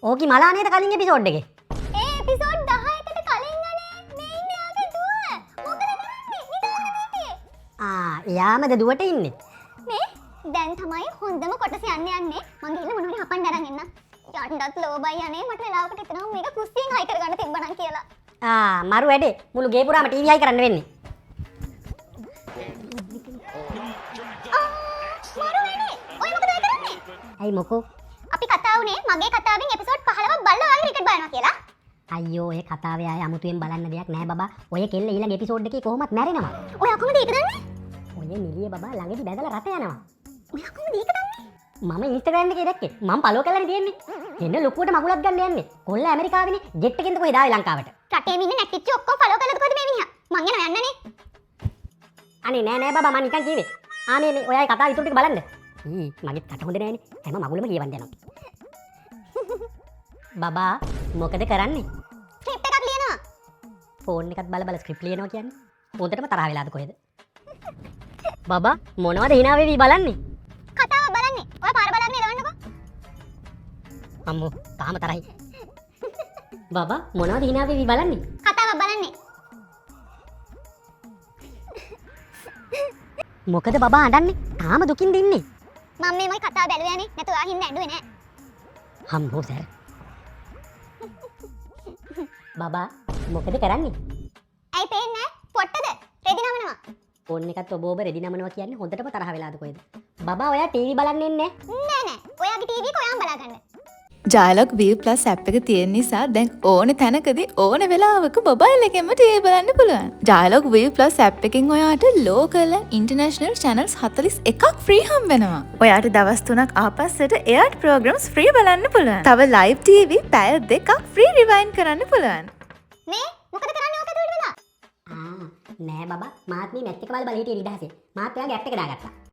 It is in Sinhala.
ඕකි මලා නේද කලින් එපිසෝඩ් එකේ? ඒ එපිසෝඩ් 10කට කලින් අනේ මේ ඉන්නේ ආගේ දුව. මොකද කරන්නේ? නිදාගෙන හිටියේ. එයාමද දුවට ඉන්නේ? මේ දැන් තමයි හොඳම කොටස යන්නේ. මං ගිහින් මොනවා හරි හපන්න අරන් එන්න. යන්නත් ලෝබයි අනේ මට වෙලාවකට හිතෙනවා මේක කුස්සියෙන් හයි කරගන්න තිබ්බනම් කියලා. මරු වැඩේ. මුළු ගේ පුරාම ටීවී හයි කරන්න වෙන්නේ. මරු වැඩේ. ඔය මොකද කරන්නේ? ඇයි මොකෝ? අපි කතා වුණේ මගේ කතාවෙන් එපිසෝඩ් 15ක් බලලා වගේ ක්‍රිකට් බලනවා කියලා. අයියෝ ඔය කතාවේ ආය අමුතුවෙන් බලන්න දෙයක් නැහැ බබා. ඔය කෙල්ල ඊළඟ එපිසෝඩ් එකේ කොහොමත් මැරෙනවා. ඔයා කොහොමද ඒක දන්නේ? ඔය නිලිය බබා ළඟදී බැදලා රට යනවා. ඔයා කොහොමද ඒක දන්නේ? මම ඉන්ස්ටාග්‍රෑම් එකේ දැක්කේ. මම ෆලෝ කරලානේ තියෙන්නේ. එන්න ලොකුවට මගුලක් ගන්න යන්නේ. කොල්ල ඇමරිකාවේනේ ජෙට් එකෙන්ද කොහෙද ආවේ ලංකාවට. රටේ ඉන්නේ නැටිච්ච ඔක්කොම ෆලෝ කරලාද කොහෙද මේ මිනිහා? මං යනවා යන්නනේ. අනේ නෑ බබා මම නිකන් කිව්වේ. මේ ඔයයි කතාව ඉතුරු ටික බලන්න. මගෙත් කට හොඳ නෑනේ. හැම මගුලම කියවන්න යනවා. බබා මොකද කරන්නේ? ස්ක්‍රිප්ට් එකක් ලියනවා. ෆෝන් එකත් බල ස්ක්‍රිප්ට් ලියනවා කියන්නේ. හොඳටම තරහ වෙලාද කොහෙද? බබා මොනවද hina වෙවි බලන්නේ? කතාව බලන්නේ. ඔය පාර බලන්නේ එලවන්නකෝ. අම්මෝ තාම තරහයි. බබා මොනවද hina වෙවි බලන්නේ? කතාව බලන්නේ. මොකද බබා අඬන්නේ? තාම දුකින්ද ඉන්නේ? මම මේ මගේ කතාව බැලුවේ යන්නේ. නැතු ඔයා හින්දා ඇඬුවේ නෑ. හම්බෝ සර්. බබා මොකද කරන්නේ? ඇයි පේන්නේ? පොට්ටද? රෙදි නමනවා. ෆෝන් එකත් ඔබ රෙදි නමනවා කියන්නේ හොඳටම තරහ වෙලාද කොහෙද? බබා ඔයා ටීවී බලන්නේ නැහැ? නෑ. ඔයාගේ ටීවී එක ඔයාම බලාගන්න. ජාලොග් View Plus app එක තියෙන නිසා දැන් ඕන තැනකදී ඕන වෙලාවක මොබයිල් එකෙන්ම TV බලන්න පුළුවන්. ජාලොග් View Plus app එකෙන් ඔයාට local and international channels 41ක් free හම්බ වෙනවා. ඔයාට දවස් 3ක් ආපස්සට aired programs free බලන්න පුළුවන්. තව live TV පැය 2ක් free rewind කරන්න පුළුවන්. මේ මොකද කරන්නේ ඔක ඇතුළට වෙලා? නෑ බබා මාත් මේ මැච් එක බල හිටියේ නිදහසේ. මාත් ඔයාගේ ඇප් එක දාගත්තා.